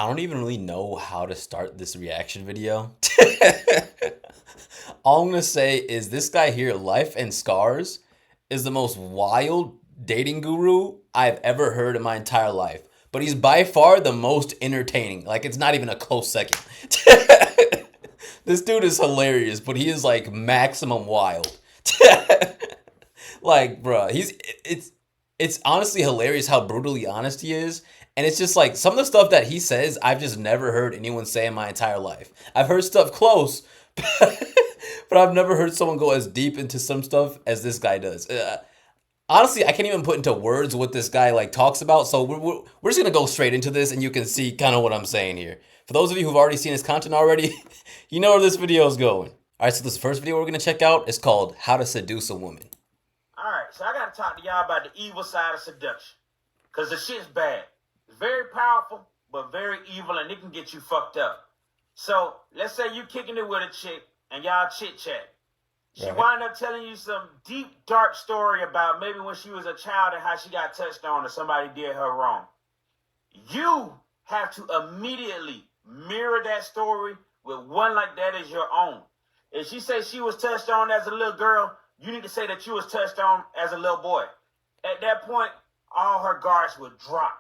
I don't even really know how to start this reaction video. All I'm gonna say is this guy here, Life and Scars, is the most wild dating guru I've ever heard in my entire life. But he's by far the most entertaining. Like, it's not even a close second. This dude is hilarious, but he is like maximum wild. Like, bruh, it's honestly hilarious how brutally honest he is. And it's just like some of the stuff that he says, I've just never heard anyone say in my entire life. I've heard stuff close, but I've never heard someone go as deep into some stuff as this guy does. Honestly, I can't even put into words what this guy like talks about. So we're just gonna go straight into this, and you can see kind of what I'm saying here. For those of you who've already seen his content already, you know where this video is going. All right, so this first video we're gonna check out is called "How to Seduce a Woman." All right, so I got to talk to y'all about the evil side of seduction. Because the shit's bad. It's very powerful, but very evil, and it can get you fucked up. So, let's say you kicking it with a chick, and y'all chit-chat. She wind up telling you some deep, dark story about maybe when she was a child and how she got touched on or somebody did her wrong. You have to immediately mirror that story with one like that as your own. If she says she was touched on as a little girl, you need to say that you was touched on as a little boy. At that point, all her guards would drop.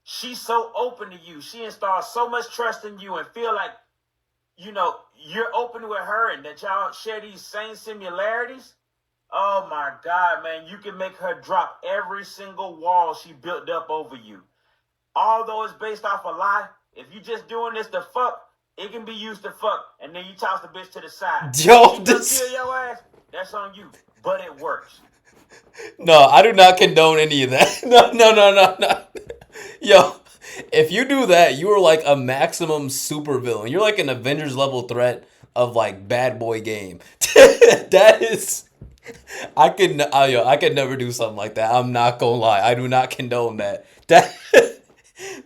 She's so open to you. She installs so much trust in you and feel like, you know, you're open with her and that y'all share these same similarities. Oh my God, man, you can make her drop every single wall she built up over you. Although it's based off a lie, if you just doing this to fuck, it can be used to fuck, and then you toss the bitch to the side. Yo, She doesn't kill your ass, that's on you, but it works. No, I do not condone any of that. No. Yo, if you do that, you are like a maximum supervillain. You're like an Avengers level threat of like bad boy game. That is, I could never do something like that. I'm not gonna lie. I do not condone that.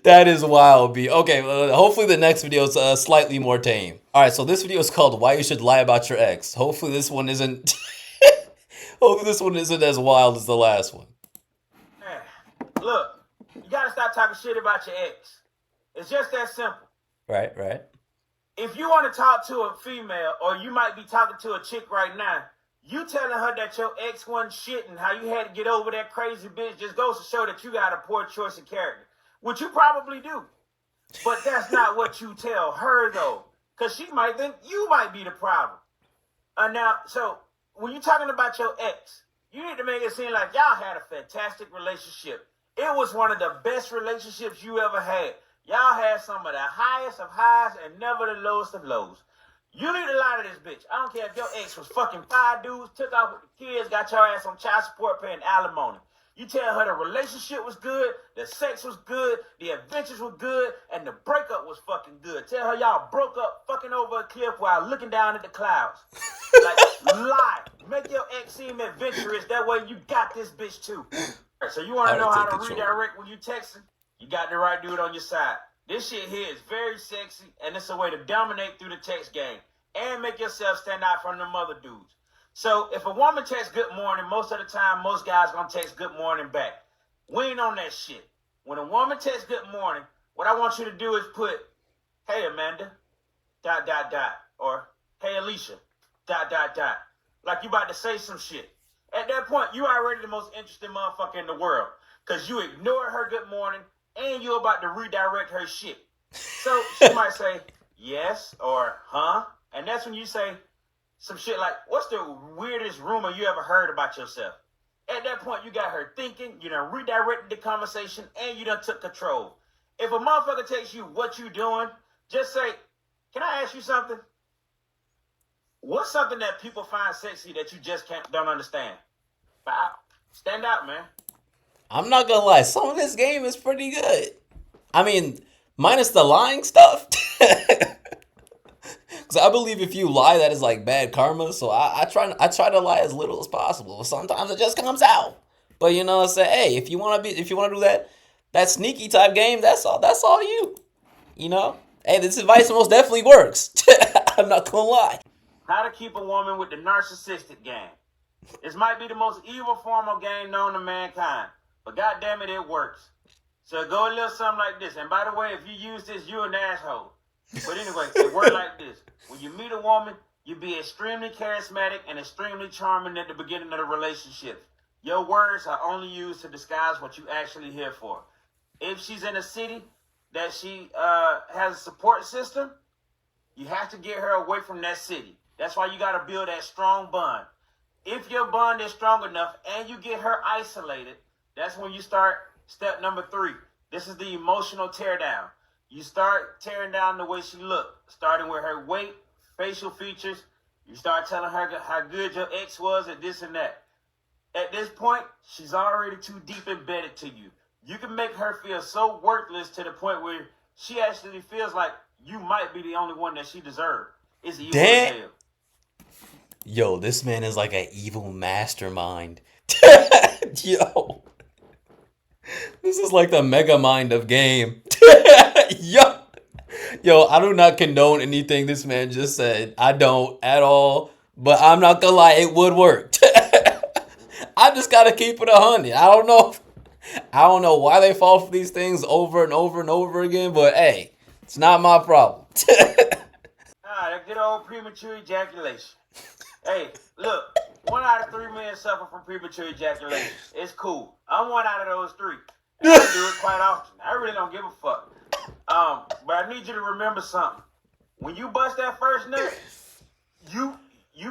That is wild, B. Okay, hopefully the next video is slightly more tame. All right, so this video is called "Why You Should Lie About Your Ex." Hopefully this one isn't. Hopefully this one isn't as wild as the last one. Man, look, you gotta stop talking shit about your ex. It's just that simple. Right. If you want to talk to a female, or you might be talking to a chick right now, you telling her that your ex wasn't shit and how you had to get over that crazy bitch just goes to show that you got a poor choice of character. Which you probably do. But that's not what you tell her, though. Because she might think you might be the problem. Now, so, when you're talking about your ex, you need to make it seem like y'all had a fantastic relationship. It was one of the best relationships you ever had. Y'all had some of the highest of highs and never the lowest of lows. You need to lie to this bitch. I don't care if your ex was fucking 5 dudes, took off with the kids, got your ass on child support paying alimony. You tell her the relationship was good, the sex was good, the adventures were good, and the breakup was fucking good. Tell her y'all broke up fucking over a cliff while looking down at the clouds. Like, lie. Make your ex seem adventurous. That way you got this bitch too. So you want to know how to redirect when you texting? You got the right dude on your side. This shit here is very sexy, and it's a way to dominate through the text game and make yourself stand out from them other dudes. So if a woman texts good morning, most of the time, most guys gonna text good morning back. We ain't on that shit. When a woman texts good morning, what I want you to do is put, hey Amanda, ... or hey Alicia, ... like you about to say some shit. At that point, you already the most interesting motherfucker in the world. Cause you ignored her good morning and you about to redirect her shit. So she might say, yes, or huh? And that's when you say, some shit like, what's the weirdest rumor you ever heard about yourself? At that point, you got her thinking, you done redirected the conversation, and you done took control. If a motherfucker takes you what you doing, just say, can I ask you something? What's something that people find sexy that you just don't understand? Wow. Stand out, man. I'm not gonna lie, some of this game is pretty good. I mean, minus the lying stuff. Because I believe if you lie, that is like bad karma. So I try to lie as little as possible. Sometimes it just comes out. But you know, say, hey, if you wanna do that sneaky type game, that's all you. You know, hey, this advice most definitely works. I'm not gonna lie. How to keep a woman with the narcissistic game. This might be the most evil form of game known to mankind, but goddamn it, it works. So it go a little something like this. And by the way, if you use this, you're an asshole. But anyway, it works like this. When you meet a woman, you be extremely charismatic and extremely charming at the beginning of the relationship. Your words are only used to disguise what you actually here for. If she's in a city that she has a support system, you have to get her away from that city. That's why you got to build that strong bond. If your bond is strong enough and you get her isolated, that's when you start step number 3. This is the emotional teardown. You start tearing down the way she looked, starting with her weight, facial features. You start telling her how good your ex was at this and that. At this point, she's already too deep embedded to you. You can make her feel so worthless to the point where she actually feels like you might be the only one that she deserves. It's evil as hell. Yo, this man is like an evil mastermind. Yo. This is like the mega mind of game. Yo, I do not condone anything this man just said. I don't at all. But I'm not gonna lie, it would work. I just gotta keep it 100. I don't know why they fall for these things over and over and over again, but hey, it's not my problem. That good old premature ejaculation. Hey, look, 1 out of 3 men suffer from premature ejaculation. It's cool. I'm 1 out of those 3. And I do it quite often. I really don't give a fuck. But I need you to remember something. When you bust that first nut, you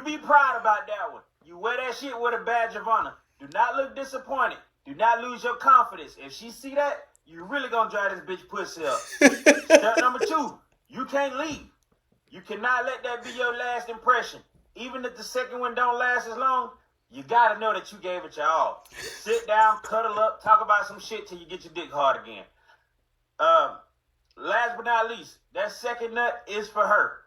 be proud about that one. You wear that shit with a badge of honor. Do not look disappointed. Do not lose your confidence. If she see that, you really gonna dry this bitch pussy up. Step number 2, you can't leave. You cannot let that be your last impression. Even if the second one don't last as long, you gotta know that you gave it your all. Sit down, cuddle up, talk about some shit till you get your dick hard again. Last but not least, that second nut is for her.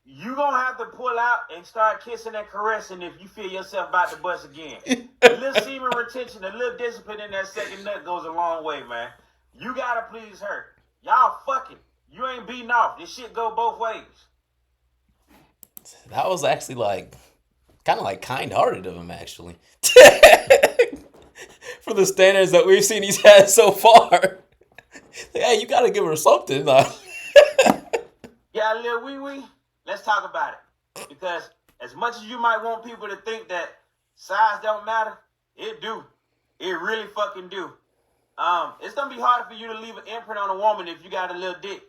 You gonna have to pull out and start kissing and caressing if you feel yourself about to bust again. A little semen retention, a little discipline in that second nut goes a long way, man. You gotta please her. Y'all fucking. You ain't beating off. This shit go both ways. That was actually like kind of like kind-hearted of him, actually. For the standards that we've seen he's had so far. Hey, you gotta give her something. Yeah, little wee-wee. Let's talk about it. Because as much as you might want people to think that size don't matter, it do. It really fucking do. It's gonna be harder for you to leave an imprint on a woman if you got a little dick.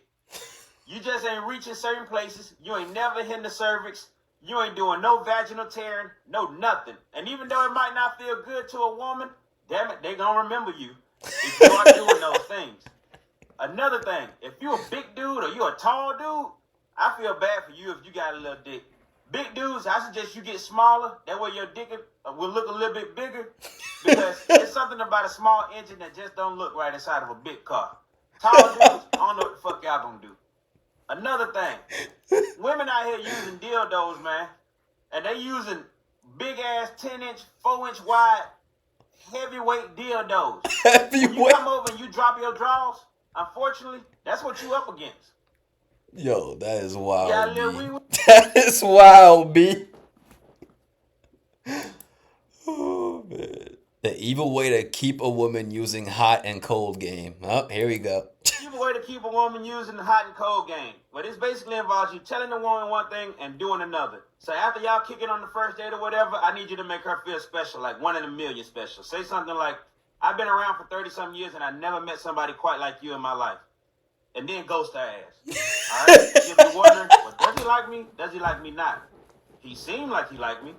You just ain't reaching certain places. You ain't never hitting the cervix. You ain't doing no vaginal tearing, no nothing. And even though it might not feel good to a woman, damn it, they gonna remember you if you are doing those things. Another thing, if you a big dude or you a tall dude, I feel bad for you if you got a little dick. Big dudes, I suggest you get smaller. That way your dick will look a little bit bigger. Because there's something about a small engine that just don't look right inside of a big car. Tall dudes, I don't know what the fuck y'all gonna do. Another thing, women out here using dildos, man. And they using big-ass 10-inch, 4-inch wide, heavyweight dildos. When you come over and you drop your drawers, unfortunately, that's what you up against. Yo, that is wild. Yeah, B. That is wild, B. Oh, man. The evil way to keep a woman using hot and cold game. Oh, here we go. Evil way to keep a woman using the hot and cold game. But this basically involves you telling the woman one thing and doing another. So after y'all kick it on the first date or whatever, I need you to make her feel special, like 1 in a million special. Say something like, I've been around for 30-something years and I never met somebody quite like you in my life. And then ghost her ass. All right? If you're wondering, well, does he like me? Does he like me not? He seemed like he liked me.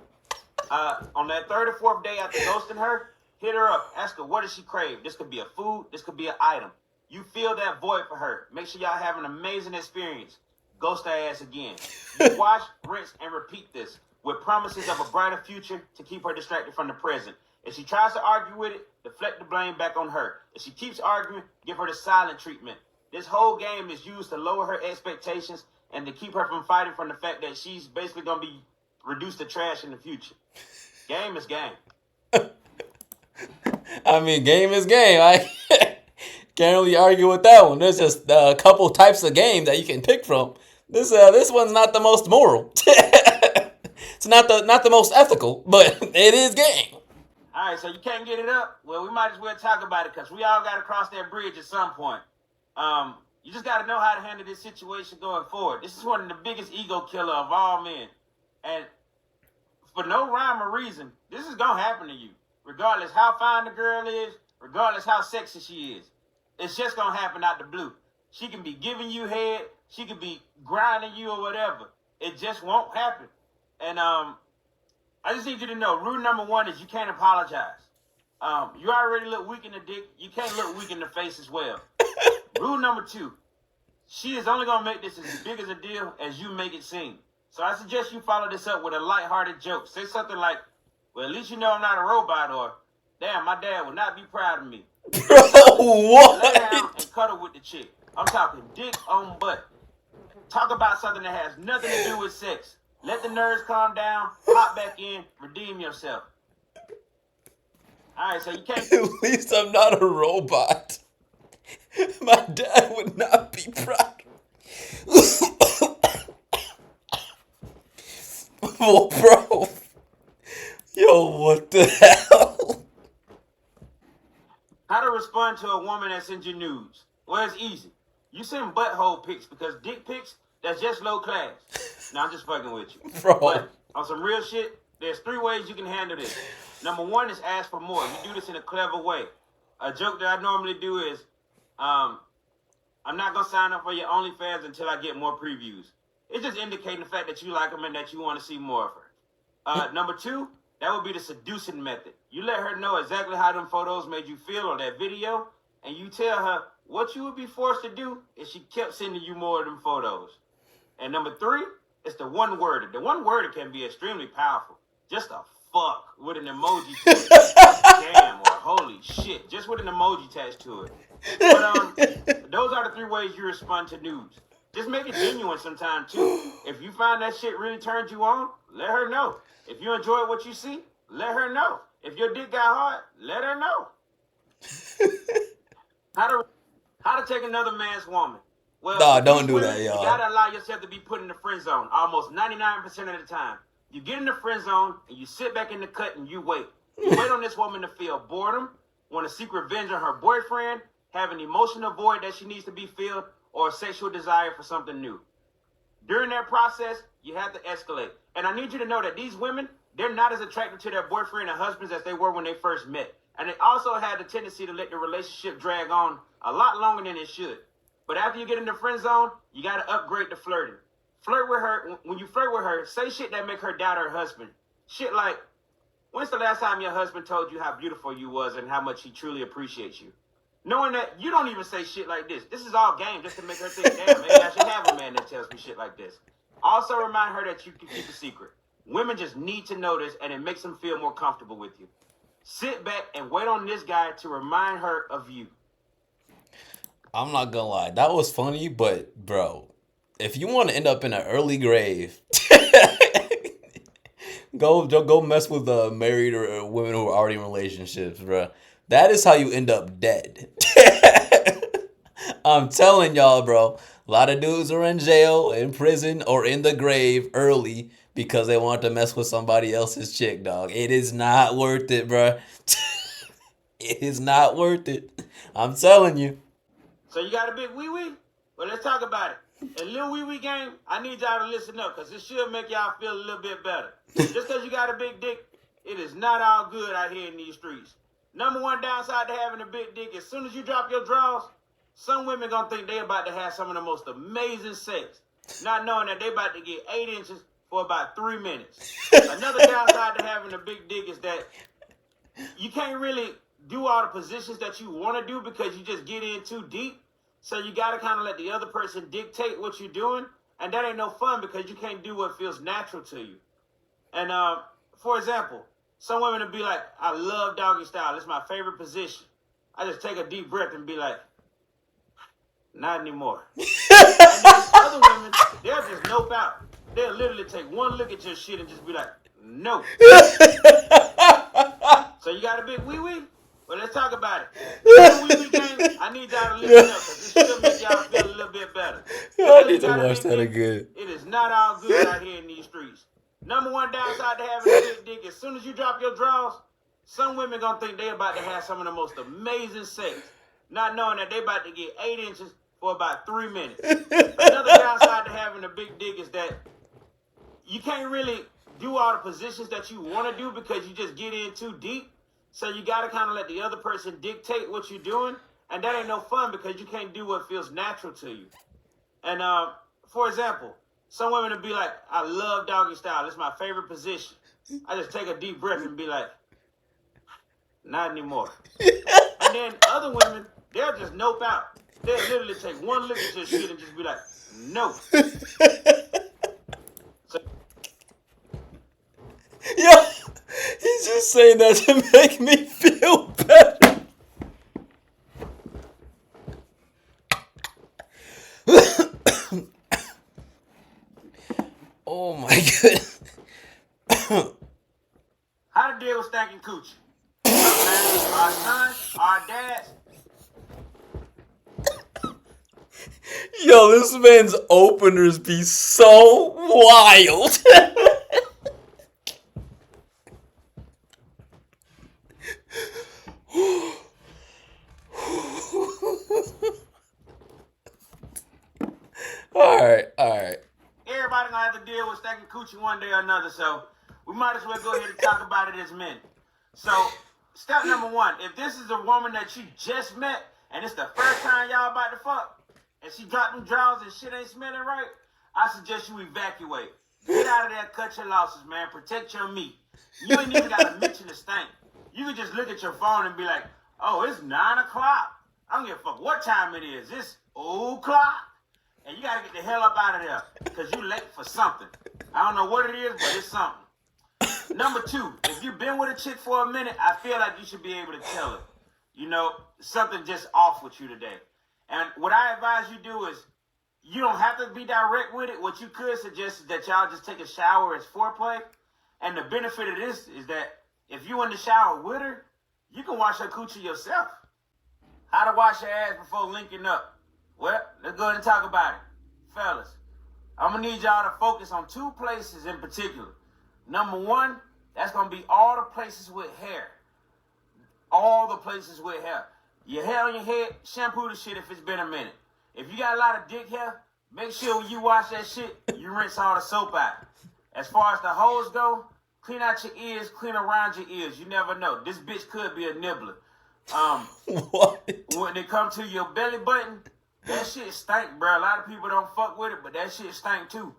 On that 3rd or 4th day after ghosting her, hit her up. Ask her, what does she crave? This could be a food. This could be an item. You fill that void for her. Make sure y'all have an amazing experience. Ghost her ass again. You wash, rinse, and repeat this with promises of a brighter future to keep her distracted from the present. If she tries to argue with it, deflect the blame back on her. If she keeps arguing, give her the silent treatment. This whole game is used to lower her expectations and to keep her from fighting from the fact that she's basically going to be reduced to trash in the future. Game is game. I mean, game is game. I can't really argue with that one. There's just a couple types of game that you can pick from. This one's not the most moral. It's not the most ethical, but it is game. All right, so you can't get it up? Well, we might as well talk about it because we all got to cross that bridge at some point. You just got to know how to handle this situation going forward. This is one of the biggest ego killer of all men. And for no rhyme or reason, this is going to happen to you. Regardless how fine the girl is, regardless how sexy she is. It's just going to happen out the blue. She can be giving you head. She can be grinding you or whatever. It just won't happen. And I just need you to know, rule number one is you can't apologize. You already look weak in the dick. You can't look weak in the face as well. Rule number two, she is only going to make this as big as a deal as you make it seem. So I suggest you follow this up with a lighthearted joke. Say something like, well, at least you know I'm not a robot, or, damn, my dad would not be proud of me. Bro, what? Lay down and cuddle with the chick. I'm talking dick on butt. Talk about something that has nothing to do with sex. Let the nerves calm down, hop back in, redeem yourself. All right, so you can't... At least I'm not a robot. My dad would not be proud. Oh, bro. Yo, what the hell? How to respond to a woman that sends you nudes? Well, it's easy. You send butthole pics because dick pics, that's just low class. Now, I'm just fucking with you. Bro. But on some real shit, there's 3 ways you can handle this. Number 1 is ask for more. You do this in a clever way. A joke that I normally do is, I'm not going to sign up for your OnlyFans until I get more previews. It's just indicating the fact that you like them and that you want to see more of her. Number 2, that would be the seducing method. You let her know exactly how them photos made you feel or that video, and you tell her what you would be forced to do if she kept sending you more of them photos. And number 3, it's the one-worder. The one-worder can be extremely powerful. Just a fuck with an emoji to it. Damn, or holy shit. Just with an emoji attached to it. But those are the 3 ways you respond to nudes. Just make it genuine sometime, too. If you find that shit really turns you on, let her know. If you enjoy what you see, let her know. If your dick got hard, let her know. How to take another man's woman? Well, nah, don't do that, You y'all. gotta allow yourself to be put in the friend zone almost 99% of the time. You get in the friend zone and you sit back in the cut and you wait. You wait on this woman to feel boredom, want to seek revenge on her boyfriend, have an emotional void that she needs to be filled, or a sexual desire for something new. During that process, you have to escalate. And I need you to know that these women, they're not as attracted to their boyfriend and husbands as they were when they first met. And they also had the tendency to let the relationship drag on a lot longer than it should. But after you get in the friend zone, you got to upgrade the flirting. Flirt with her. When you flirt with her, say shit that make her doubt her husband. Shit like, when's the last time your husband told you how beautiful you was and how much he truly appreciates you? Knowing that you don't even say shit like this. This is all game just to make her think, damn, maybe I should have a man that tells me shit like this. Also remind her that you can keep a secret. Women just need to know this, and it makes them feel more comfortable with you. Sit back and wait on this guy to remind her of you. I'm not gonna lie, that was funny, but bro, if you want to end up in an early grave, go mess with married or women who are already in relationships, bro. That is how you end up dead. I'm telling y'all, bro. A lot of dudes are in jail, in prison, or in the grave early because they want to mess with somebody else's chick, dog. It is not worth it, bro. It is not worth it. I'm telling you. So you got a big wee-wee? Well, let's talk about it. A little wee-wee game, I need y'all to listen up because it should make y'all feel a little bit better. Just because you got a big dick, it is not all good out here in these streets. Number 1 downside to having a big dick, as soon as you drop your drawers, some women gonna think they about to have some of the most amazing sex, not knowing that they about to get 8 inches for about 3 minutes. Another downside to having a big dick is that you can't really do all the positions that you want to do because you just get in too deep. So you got to kind of let the other person dictate what you're doing. And that ain't no fun because you can't do what feels natural to you. And for example, some women will be like, I love doggy style. It's my favorite position. I just take a deep breath and be like, not anymore. And then other women, they'll just nope out. They'll literally take one look at your shit and just be like, no. So you got a big wee-wee? Well, let's talk about it. Wee-wee game, I need y'all to listen up because this should make y'all feel a little bit better. I need to watch that again. It is not all good out here in these streets. Number 1 downside to having a big dick, as soon as you drop your drawers, Some women gonna think they about to have some of the most amazing sex, not knowing that they about to get 8 inches for about 3 minutes. Another downside to having a big dick is that you can't really do all the positions that you want to do because you just get in too deep. So you got to kind of let the other person dictate what you're doing. And that ain't no fun because you can't do what feels natural to you. And for example, some women will be like, I love doggy style. It's my favorite position. I just take a deep breath and be like, not anymore. And then other women, they'll just nope out. They'll literally take one look at your shit and just be like, no. Yeah, he's just saying that to make me feel better. Oh my goodness. How to deal with stinking coochie? Look, man, our sons, our dads. Yo, this man's openers be so wild. Alright. Everybody gonna have to deal with stinking coochie one day or another, so we might as well go ahead and talk about it as men. So, step number 1, if this is a woman that you just met, and it's the first time y'all about to fuck, and she dropped them drawers and shit ain't smelling right, I suggest you evacuate. Get out of there, cut your losses, man. Protect your meat. You ain't even gotta mention the stink. You can just look at your phone and be like, oh, it's 9 o'clock. I don't give a fuck what time it is. It's 0 o'clock. And you gotta get the hell up out of there because you late for something. I don't know what it is, but it's something. Number 2, if you've been with a chick for a minute, I feel like you should be able to tell her, you know, something just off with you today. And what I advise you do is, you don't have to be direct with it. What you could suggest is that y'all just take a shower as foreplay. And the benefit of this is that if you in the shower with her, you can wash her coochie yourself. How to wash your ass before linking up? Well, let's go ahead and talk about it. Fellas, I'm going to need y'all to focus on 2 places in particular. Number 1, that's going to be all the places with hair. All the places with hair. Your hair on your head, shampoo the shit if it's been a minute. If you got a lot of dick hair, make sure when you wash that shit, you rinse all the soap out. As far as the holes go, clean out your ears, clean around your ears. You never know. This bitch could be a nibbler. What? When it comes to your belly button, that shit stink, bro. A lot of people don't fuck with it, but that shit stink too.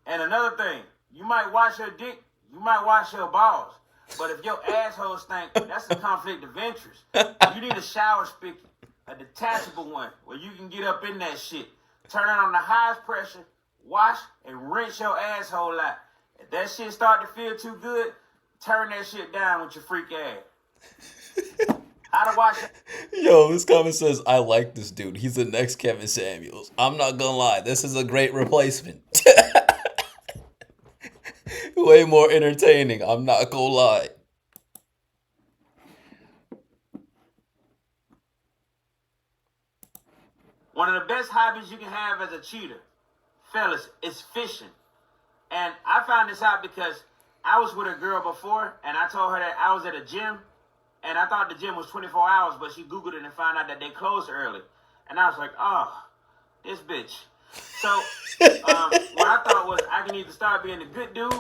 And another thing, you might wash your dick, you might wash your balls. But if your asshole stink, that's a conflict of interest. You need a shower spigot, a detachable one, where you can get up in that shit. Turn it on the highest pressure, wash, and rinse your asshole out. If that shit start to feel too good, turn that shit down with your freak ass. How to wash it? Yo, this comment says, I like this dude. He's the next Kevin Samuels. I'm not gonna lie, this is a great replacement. Way more entertaining, I'm not gonna lie. One of the best hobbies you can have as a cheater, fellas, is fishing. And I found this out because I was with a girl before, and I told her that I was at a gym, and I thought the gym was 24 hours, but she Googled it and found out that they closed early. And I was like, oh, this bitch. So what I thought was I can either start being a good dude,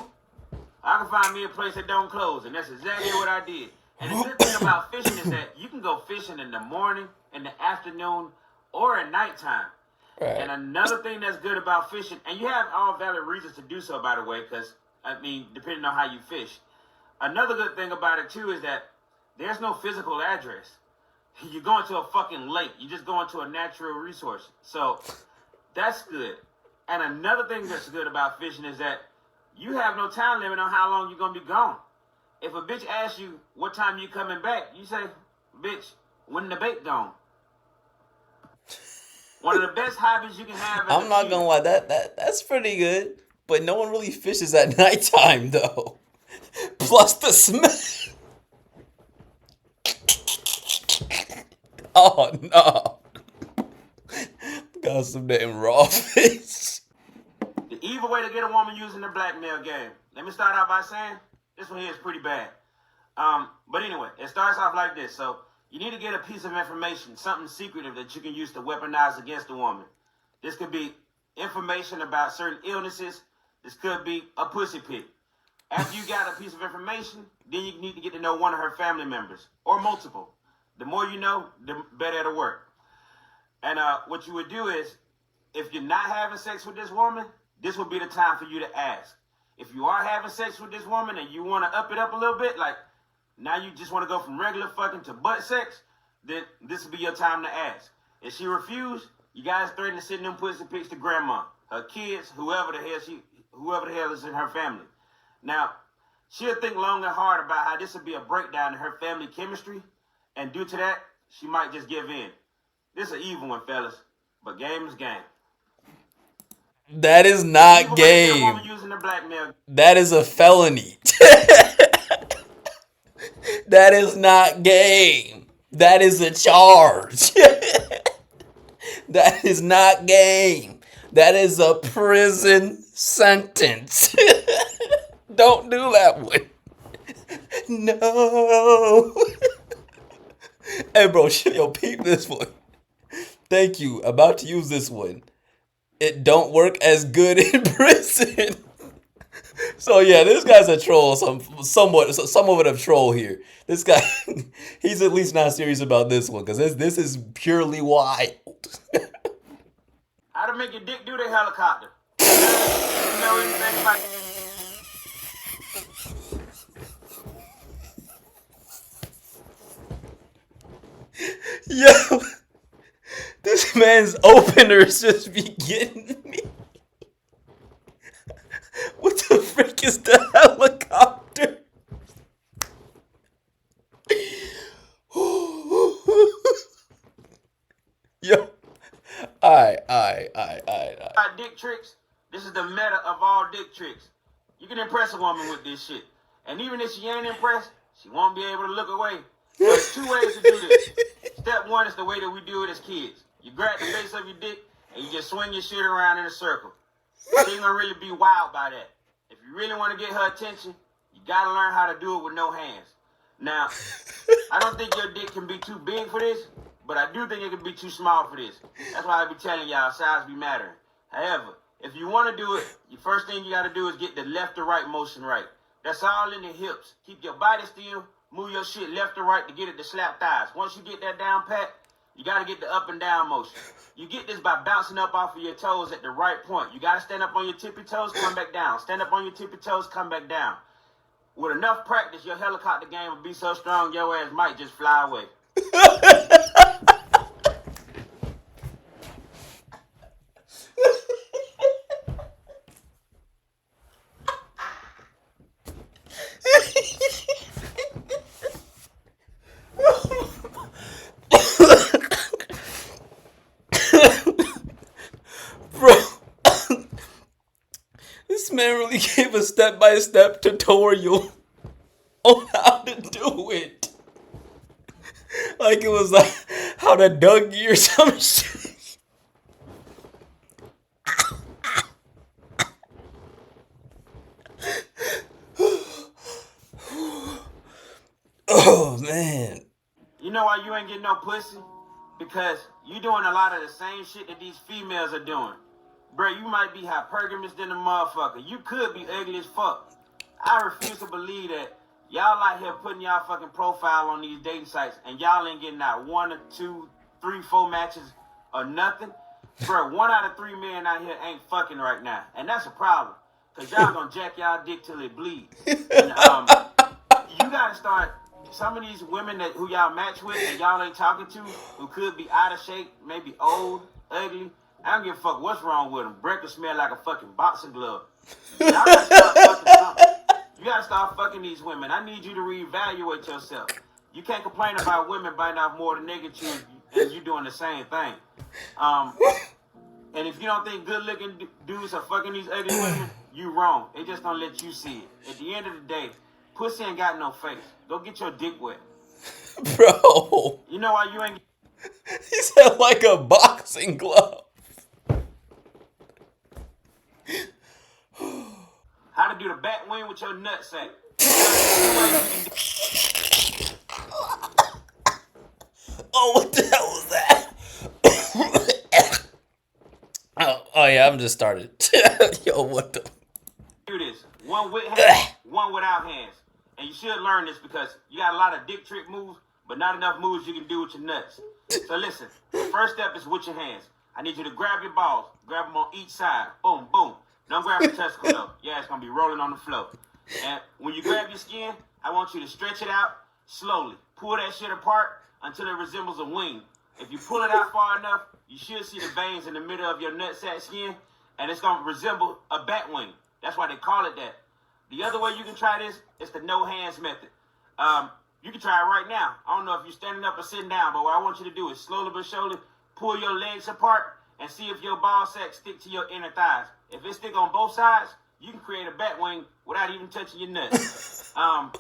I can find me a place that don't close. And that's exactly what I did. And the good thing about fishing is that you can go fishing in the morning, in the afternoon, or at nighttime. Right. And another thing that's good about fishing, and you have all valid reasons to do so, by the way, because, I mean, depending on how you fish. Another good thing about it, too, is that there's no physical address. You're going to a fucking lake. You're just going to a natural resource. So that's good. And another thing that's good about fishing is that you have no time limit on how long you're going to be gone. If a bitch asks you what time you coming back, you say, bitch, when the bait gone. One of the best hobbies you can have. I'm not gonna lie, that's pretty good. But no one really fishes at nighttime though. Plus the smell. Oh no. Got some damn raw fish. The evil way to get a woman using the blackmail game. Let me start out by saying this one here is pretty bad. But anyway, it starts off like this. So you need to get a piece of information, something secretive that you can use to weaponize against a woman. This could be information about certain illnesses. This could be a pussy pic. After you got a piece of information, then you need to get to know one of her family members or multiple. The more you know, the better it'll work. And what you would do is, if you're not having sex with this woman, this would be the time for you to ask. If you are having sex with this woman and you want to up it up a little bit, like now you just want to go from regular fucking to butt sex, then this will be your time to ask. If she refused, you guys threaten to send them pussy pics to grandma, her kids, whoever the hell is in her family. Now, she'll think long and hard about how this would be a breakdown in her family chemistry, and due to that, she might just give in. This is an evil one, fellas, but game is game. That is not game. That is a felony. That is not game. That is a charge. That is not game. That is a prison sentence. Don't do that one. No. Hey, bro, yo, peep this one. Thank you. About to use this one. It don't work as good in prison. So yeah, this guy's a troll. Somewhat of a troll here. This guy, he's at least not serious about this one because this is purely wild. How to make your dick do the helicopter? You know anything about? Yo, this man's openers just be getting me. What the frick is the helicopter? Yo, alright. Dick tricks. This is the meta of all dick tricks. You can impress a woman with this shit. And even if she ain't impressed, she won't be able to look away. There's two ways to do this. Step one is the way that we do it as kids. You grab the base of your dick and you just swing your shit around in a circle. She ain't gonna really be wild by that. If you really want to get her attention, you gotta learn how to do it with no hands. Now, I don't think your dick can be too big for this, but I do think it can be too small for this. That's why I be telling y'all size be mattering. However, if you want to do it, the first thing you got to do is get the left to right motion right. That's all in the hips. Keep your body still. Move your shit left to right to get it to slap thighs. Once you get that down pat, you got to get the up and down motion. You get this by bouncing up off of your toes at the right point. You got to stand up on your tippy toes, come back down. Stand up on your tippy toes, come back down. With enough practice, your helicopter game will be so strong, your ass might just fly away. This man really gave a step-by-step tutorial on how to do it. Like it was like how to Dougie or some shit. Oh, man. You know why you ain't getting no pussy? Because you doing a lot of the same shit that these females are doing. Bro, you might be hypergamous than a motherfucker. You could be ugly as fuck. I refuse to believe that y'all out here putting y'all fucking profile on these dating sites and y'all ain't getting out 1 or 2, 3, 4 matches or nothing. Bro, 1 out of 3 men out here ain't fucking right now. And that's a problem. Because y'all gonna jack y'all dick till it bleeds. And, you gotta start, some of these women who y'all match with and y'all ain't talking to, who could be out of shape, maybe old, ugly, I don't give a fuck what's wrong with them. Breakfast smell like a fucking boxing glove. Y'all gotta start fucking something. You gotta start fucking these women. I need you to reevaluate yourself. You can't complain about women biting off more than niggas and you doing the same thing. And if you don't think good looking dudes are fucking these ugly women, you wrong. They just don't let you see it. At the end of the day, pussy ain't got no face. Go get your dick wet. Bro. You know why you ain't... He said like a boxing glove. How to do the bat wing with your nutsack. two ways you can do. Oh, what the hell was that? oh yeah, I'm just started. Yo, what the? Do this. One with hands, one without hands. And you should learn this because you got a lot of dick trick moves, but not enough moves you can do with your nuts. So listen, the first step is with your hands. I need you to grab your balls, grab them on each side. Boom, boom. Don't grab your testicle though. Yeah, it's gonna be rolling on the floor. And when you grab your skin, I want you to stretch it out slowly. Pull that shit apart until it resembles a wing. If you pull it out far enough, you should see the veins in the middle of your nutsack skin, and it's gonna resemble a bat wing. That's why they call it that. The other way you can try this is the no hands method. You can try it right now. I don't know if you're standing up or sitting down, but what I want you to do is slowly but surely pull your legs apart and see if your ball sack stick to your inner thighs. If it stick on both sides, you can create a bat wing without even touching your nuts. I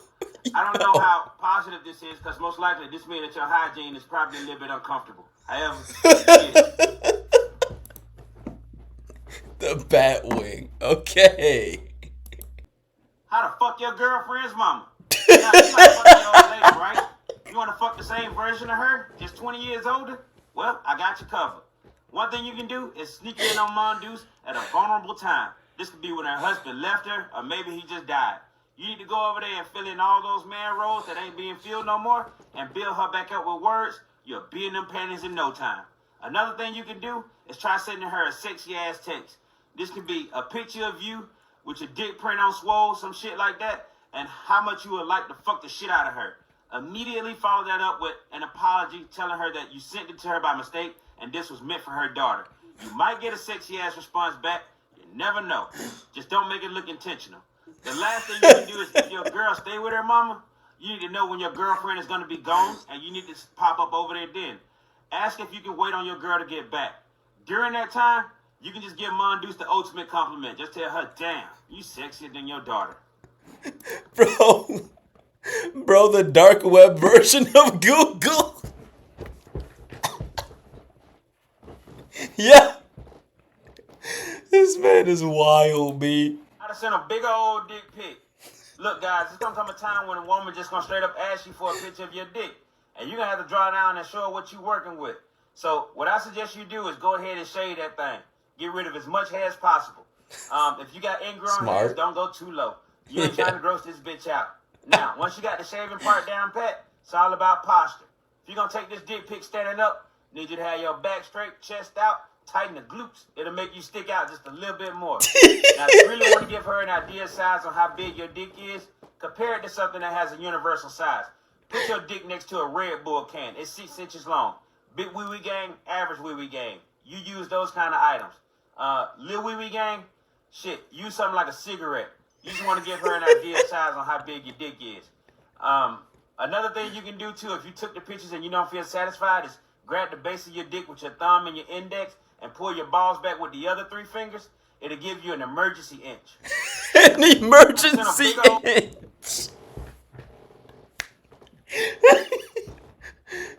don't know how positive this is because most likely this means that your hygiene is probably a little bit uncomfortable. However, the bat wing. Okay. How to fuck your girlfriend's mama? Now, you like fucking your old lady, right? You want to fuck the same version of her, just 20 years older? Well, I got you covered. One thing you can do is sneak in on Mondoose at a vulnerable time. This could be when her husband left her, or maybe he just died. You need to go over there and fill in all those man roles that ain't being filled no more and build her back up with words. You'll be in them panties in no time. Another thing you can do is try sending her a sexy ass text. This could be a picture of you with your dick print on swole, some shit like that, and how much you would like to fuck the shit out of her. Immediately follow that up with an apology telling her that you sent it to her by mistake and this was meant for her daughter. You might get a sexy ass response back. You never know. Just don't make it look intentional. The last thing you can do is if your girl stay with her mama, you need to know when your girlfriend is going to be gone and you need to pop up over there then. Ask if you can wait on your girl to get back. During that time, you can just give Mondoose the ultimate compliment. Just tell her, damn, you sexier than your daughter. Bro, the dark web version of Google. Yeah. This man is wild, B. I sent a big old dick pic. Look, guys, it's gonna come a time when a woman just gonna straight up ask you for a picture of your dick. And you're gonna have to draw down and show her what you're working with. So what I suggest you do is go ahead and shave that thing. Get rid of as much hair as possible. If you got ingrown hairs, don't go too low. You ain't trying to gross this bitch out. Now, once you got the shaving part down pat, it's all about posture. If you're going to take this dick pic standing up, need you to have your back straight, chest out, tighten the glutes. It'll make you stick out just a little bit more. Now, if you really want to give her an idea size on how big your dick is, compare it to something that has a universal size. Put your dick next to a Red Bull can. It's 6 inches long. Big wee wee gang, average wee wee gang. You use those kind of items. Lil wee wee gang, shit, use something like a cigarette. You just want to give her an idea size on how big your dick is. Another thing you can do too, if you took the pictures and you don't feel satisfied, is grab the base of your dick with your thumb and your index and pull your balls back with the other 3 fingers. It'll give you an emergency inch. An emergency inch.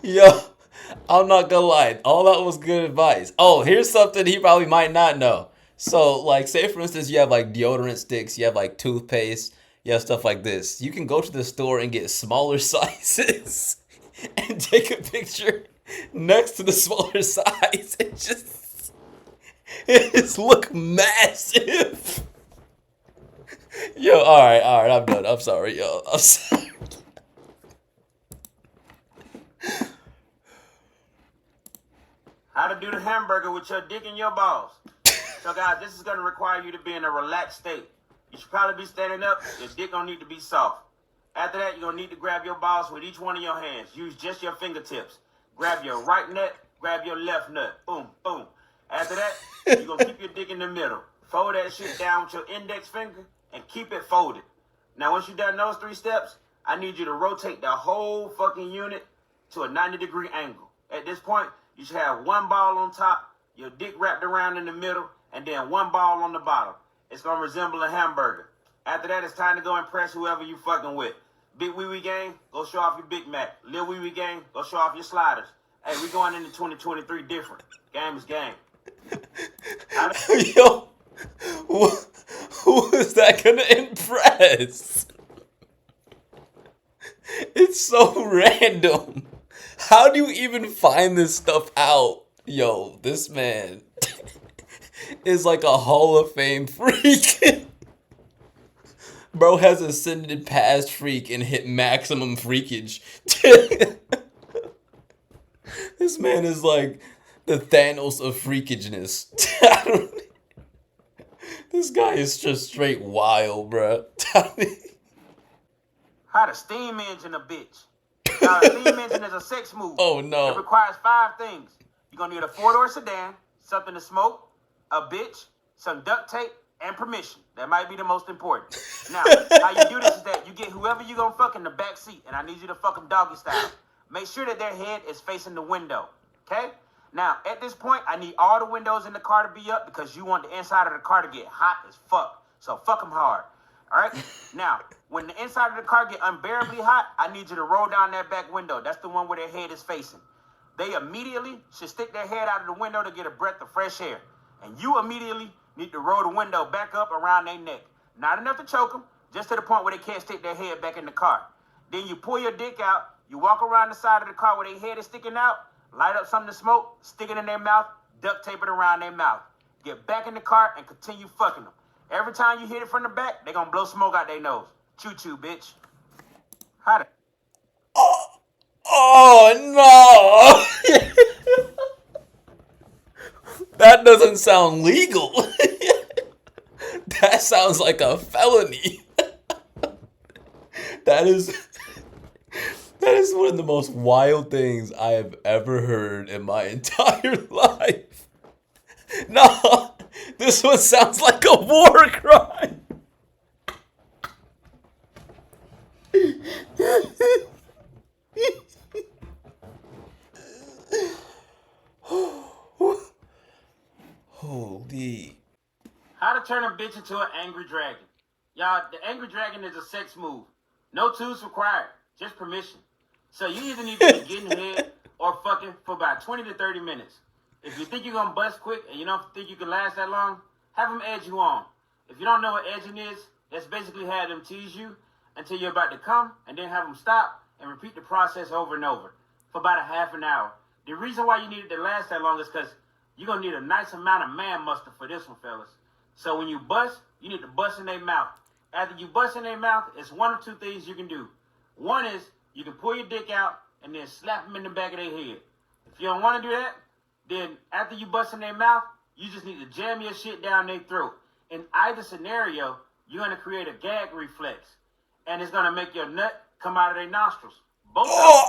Yo, I'm not gonna lie. All that was good advice. Oh, here's something he probably might not know. So, like, say for instance, you have like deodorant sticks, you have like toothpaste, you have stuff like this. You can go to the store and get smaller sizes and take a picture next to the smaller size. It just look massive. Yo, all right, I'm done. I'm sorry, yo. I'm sorry. How to do the hamburger with your dick and your balls. So guys, this is going to require you to be in a relaxed state. You should probably be standing up. Your dick going to need to be soft. After that, you're going to need to grab your balls with each one of your hands. Use just your fingertips. Grab your right nut, grab your left nut. Boom, boom. After that, you're going to keep your dick in the middle. Fold that shit down with your index finger and keep it folded. Now, once you've done those 3 steps, I need you to rotate the whole fucking unit to a 90-degree angle. At this point, you should have 1 ball on top, your dick wrapped around in the middle, and then 1 ball on the bottom. It's going to resemble a hamburger. After that, it's time to go impress whoever you fucking with. Big Wee Wee Gang, go show off your Big Mac. Lil Wee Wee Gang, go show off your sliders. Hey, we going into 2023 different. Game is game. Yo, who is that going to impress? so random. How do you even find this stuff out? Yo, this man is like a Hall of Fame freak. Bro has ascended past freak and hit maximum freakage. This man is like the Thanos of freakageness. This guy is just straight wild, bro. How to steam engine a bitch. Now, a steam engine is a sex move. Oh no. It requires 5 things. You're gonna need a 4-door sedan, something to smoke, a bitch, some duct tape, and permission. That might be the most important. Now, how you do this is that you get whoever you gonna fuck in the back seat, and I need you to fuck them doggy style. Make sure that their head is facing the window, okay? Now, at this point, I need all the windows in the car to be up because you want the inside of the car to get hot as fuck. So fuck them hard, all right? Now, when the inside of the car get unbearably hot, I need you to roll down that back window. That's the one where their head is facing. They immediately should stick their head out of the window to get a breath of fresh air. And you immediately need to roll the window back up around their neck. Not enough to choke them, just to the point where they can't stick their head back in the car. Then you pull your dick out, you walk around the side of the car where their head is sticking out, light up something to smoke, stick it in their mouth, duct tape it around their mouth. Get back in the car and continue fucking them. Every time you hit it from the back, they're gonna blow smoke out their nose. Choo-choo, bitch. How the... Oh no! That doesn't sound legal. That sounds like a felony. That is one of the most wild things I have ever heard in my entire life. No, this one sounds like a war crime. Holy. How to turn a bitch into an angry dragon. Y'all, the angry dragon is a sex move. No tools required, just permission. So you either need to be getting head or fucking for about 20 to 30 minutes. If you think you're gonna bust quick and you don't think you can last that long, have them edge you on. If you don't know what edging is, that's basically have them tease you until you're about to come and then have them stop and repeat the process over and over for about a half an hour. The reason why you need it to last that long is because you're going to need a nice amount of man mustard for this one, fellas. So when you bust, you need to bust in their mouth. After you bust in their mouth, it's one of two things you can do. One is you can pull your dick out and then slap them in the back of their head. If you don't want to do that, then after you bust in their mouth, you just need to jam your shit down their throat. In either scenario, you're going to create a gag reflex. And it's going to make your nut come out of their nostrils. Both of them.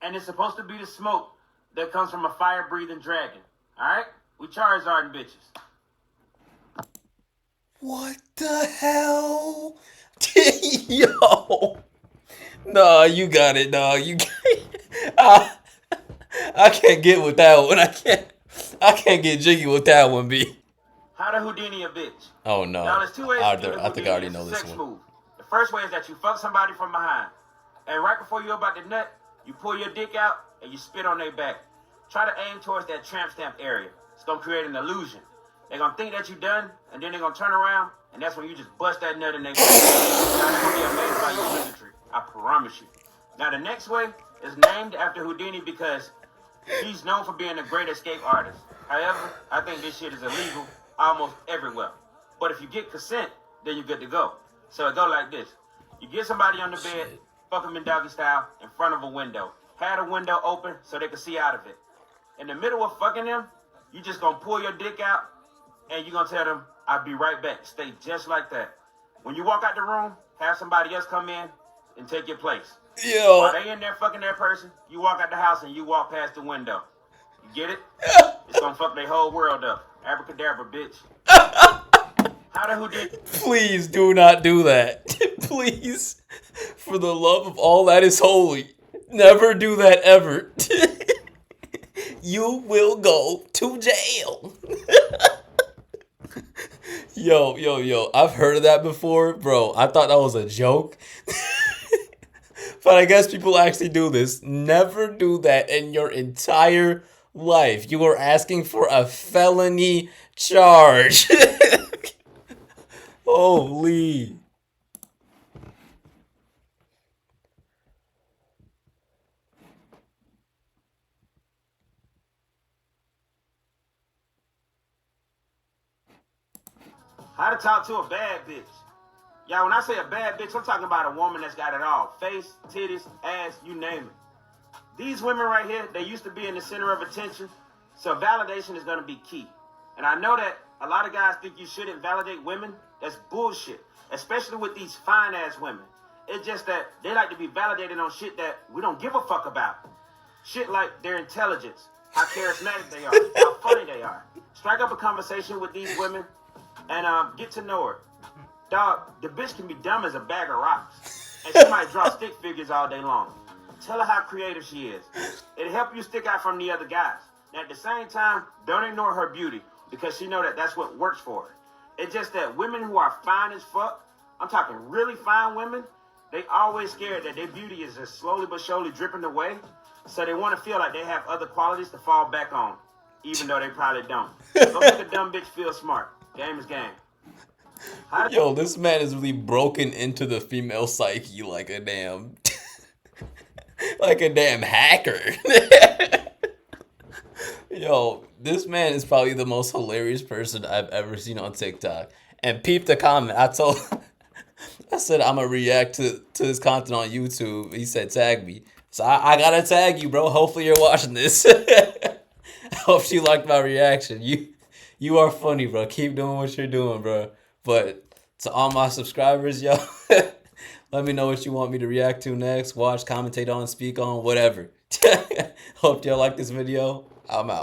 And it's supposed to be the smoke that comes from a fire-breathing dragon. Alright? We Charizard bitches. What the hell? Yo. No, you got it, dog. You can't. I can't get with that one. I can't get jiggy with that one, B. How to Houdini a bitch. Oh no. Now there's 2 ways to do I think I already know this one. Move. The first way is that you fuck somebody from behind. And right before you're about to nut, you pull your dick out and you spit on their back. Try to aim towards that tramp stamp area. It's going to create an illusion. They're going to think that you're done, and then they're going to turn around, and that's when you just bust that nut in their face. That's going to be amazed by your wizardry. I promise you. Now, the next way is named after Houdini because he's known for being a great escape artist. However, I think this shit is illegal almost everywhere. But if you get consent, then you're good to go. So it go like this. You get somebody on the bed, fuck them in doggy style, in front of a window. Have the window open so they can see out of it. In the middle of fucking them, you just gonna pull your dick out and you gonna tell them, I'll be right back. Stay just like that. When you walk out the room, have somebody else come in and take your place. Yo. While they in there fucking that person, you walk out the house and you walk past the window. You get it? It's gonna fuck their whole world up. Abracadabra, bitch. How the Houdini? Please do not do that. Please. For the love of all that is holy. Never do that ever. You will go to jail. Yo. I've heard of that before. Bro, I thought that was a joke. But I guess people actually do this. Never do that in your entire life. You are asking for a felony charge. Holy. How to talk to a bad bitch. Y'all, when I say a bad bitch, I'm talking about a woman that's got it all. Face, titties, ass, you name it. These women right here, they used to be in the center of attention, so validation is going to be key. And I know that a lot of guys think you shouldn't validate women. That's bullshit, especially with these fine-ass women. It's just that they like to be validated on shit that we don't give a fuck about. Shit like their intelligence, how charismatic they are, how funny they are. Strike up a conversation with these women and get to know her. Dog, the bitch can be dumb as a bag of rocks, and she might draw stick figures all day long. Tell her how creative she is. It'll help you stick out from the other guys. And at the same time, don't ignore her beauty, because she know that that's what works for her. It's just that women who are fine as fuck, I'm talking really fine women, they always scared that their beauty is just slowly but surely dripping away, so they want to feel like they have other qualities to fall back on, even though they probably don't. Don't make a dumb bitch feel smart. Game is game. Yo, this man is really broken into the female psyche like a damn, like a damn hacker. Yo, this man is probably the most hilarious person I've ever seen on TikTok. And peep the comment. I said I'm gonna react to his content on YouTube. He said tag me. So I gotta tag you, bro. Hopefully you're watching this. I hope you liked my reaction. You are funny, bro. Keep doing what you're doing, bro. But to all my subscribers, yo, let me know what you want me to react to next. Watch, commentate on, speak on, whatever. Hope y'all like this video. I'm out.